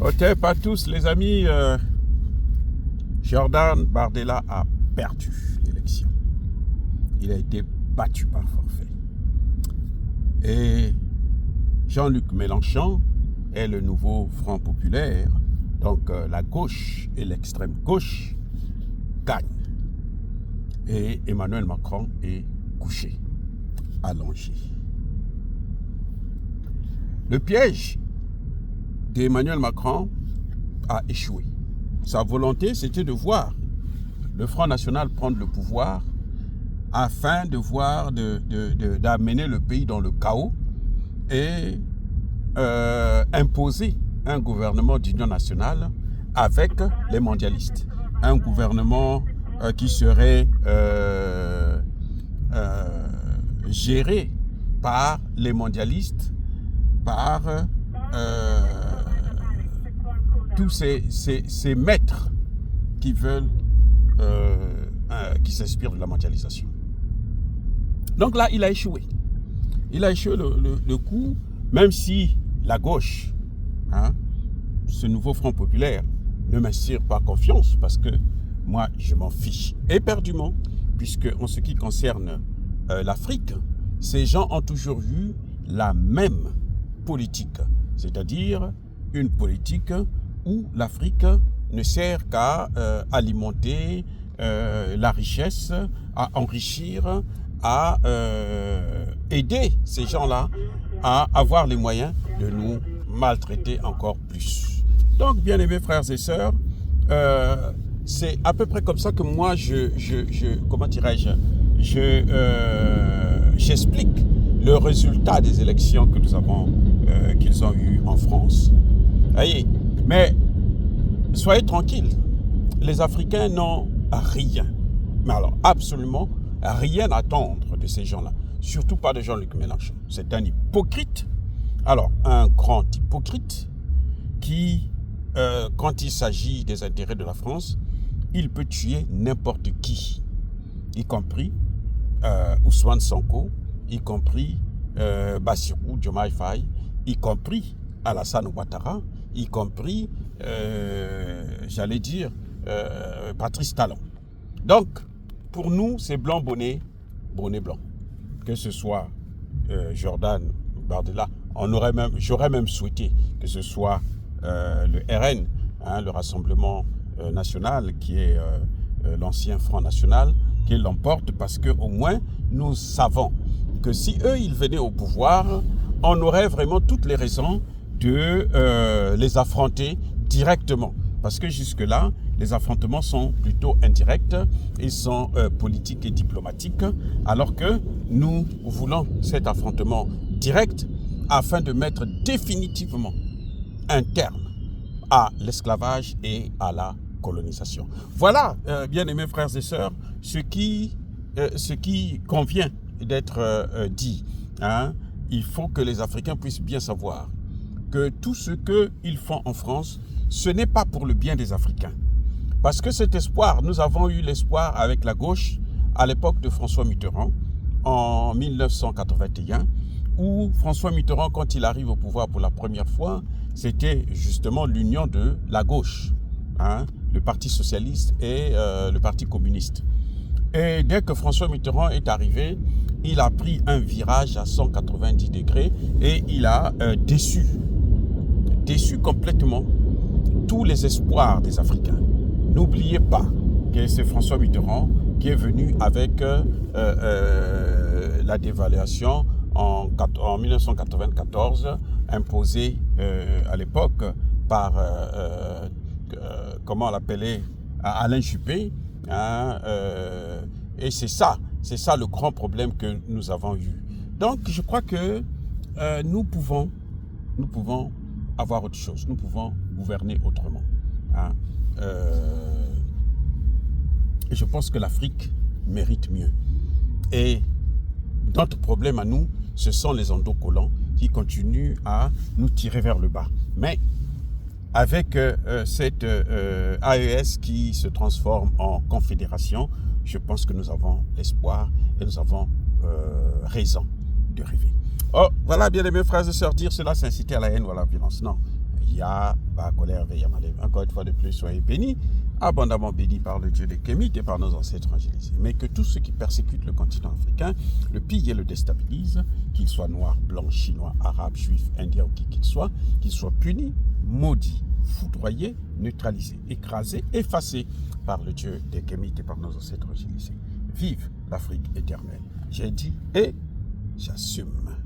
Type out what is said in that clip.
Ok, pas tous les amis. Jordan Bardella a perdu l'élection. Il a été battu par forfait. Et Jean-Luc Mélenchon est le nouveau Front populaire. Donc la gauche et l'extrême gauche gagnent. Et Emmanuel Macron est couché, allongé. Le piège d'Emmanuel Macron a échoué. Sa volonté, c'était de voir le Front National prendre le pouvoir afin de voir, d'amener le pays dans le chaos et imposer un gouvernement d'union nationale avec les mondialistes. Un gouvernement qui serait géré par les mondialistes, par tous ces maîtres qui veulent, qui s'inspirent de la mondialisation. Donc là, il a échoué. Il a échoué le coup, même si la gauche, ce nouveau Front populaire, ne m'inspire pas confiance, parce que moi, je m'en fiche éperdument, puisque en ce qui concerne l'Afrique, ces gens ont toujours eu la même politique, c'est-à-dire une politique où l'Afrique ne sert qu'à alimenter la richesse, à enrichir, à aider ces gens-là à avoir les moyens de nous maltraiter encore plus. Donc, bien aimés frères et sœurs, c'est à peu près comme ça que moi, comment dirais-je, j'explique le résultat des élections que nous avons, qu'ils ont eues en France. Voyez, mais soyez tranquilles, les Africains n'ont rien, mais alors absolument rien à attendre de ces gens-là, surtout pas de Jean-Luc Mélenchon. C'est un hypocrite, alors un grand hypocrite qui, quand il s'agit des intérêts de la France, il peut tuer n'importe qui, y compris Ousmane Sonko, y compris Bassirou Diomaye Faye, y compris Alassane Ouattara, y compris, j'allais dire, Patrice Talon. Donc, pour nous, c'est blanc bonnet, bonnet blanc. Que ce soit Jordan Bardella, j'aurais même souhaité que ce soit le RN, le Rassemblement National, qui est l'ancien Front National, qui l'emporte, parce qu'au moins, nous savons que si eux, ils venaient au pouvoir, on aurait vraiment toutes les raisons de les affronter directement. Parce que jusque-là, les affrontements sont plutôt indirects, ils sont politiques et diplomatiques, alors que nous voulons cet affrontement direct afin de mettre définitivement un terme à l'esclavage et à la colonisation. Voilà, bien aimés frères et sœurs, ce qui convient d'être dit. Il faut que les Africains puissent bien savoir que tout ce qu'ils font en France, ce n'est pas pour le bien des Africains. Parce que cet espoir, nous avons eu l'espoir avec la gauche à l'époque de François Mitterrand, en 1981, où François Mitterrand, quand il arrive au pouvoir pour la première fois, c'était justement l'union de la gauche, le Parti socialiste et le Parti communiste. Et dès que François Mitterrand est arrivé, il a pris un virage à 190 degrés et il a déçu complètement tous les espoirs des Africains. N'oubliez pas que c'est François Mitterrand qui est venu avec la dévaluation en 1994, imposée à l'époque par, comment on l'appelait, Alain Juppé. Et c'est ça le grand problème que nous avons eu. Donc je crois que nous pouvons avoir autre chose, nous pouvons gouverner autrement. Et je pense que l'Afrique mérite mieux. Et notre problème à nous, ce sont les endocollants qui continuent à nous tirer vers le bas. Mais avec cette AES qui se transforme en confédération, je pense que nous avons l'espoir et nous avons raison de rêver. Oh, voilà, bien aimés frères et sœurs, dire cela, c'est inciter à la haine ou à la violence. Non, Ya, ba colère, Veyamalem. Encore une fois de plus, soyez bénis, abondamment bénis par le Dieu des Kémites et par nos ancêtres angélisés. Mais que tous ceux qui persécutent le continent africain, le pillent et le déstabilisent, qu'ils soient noirs, blancs, chinois, arabes, juifs, indiens ou qui qu'ils soient punis, maudits, foudroyés, neutralisés, écrasés, effacés par le Dieu des Kémites et par nos ancêtres angélisés. Vive l'Afrique éternelle. J'ai dit et j'assume.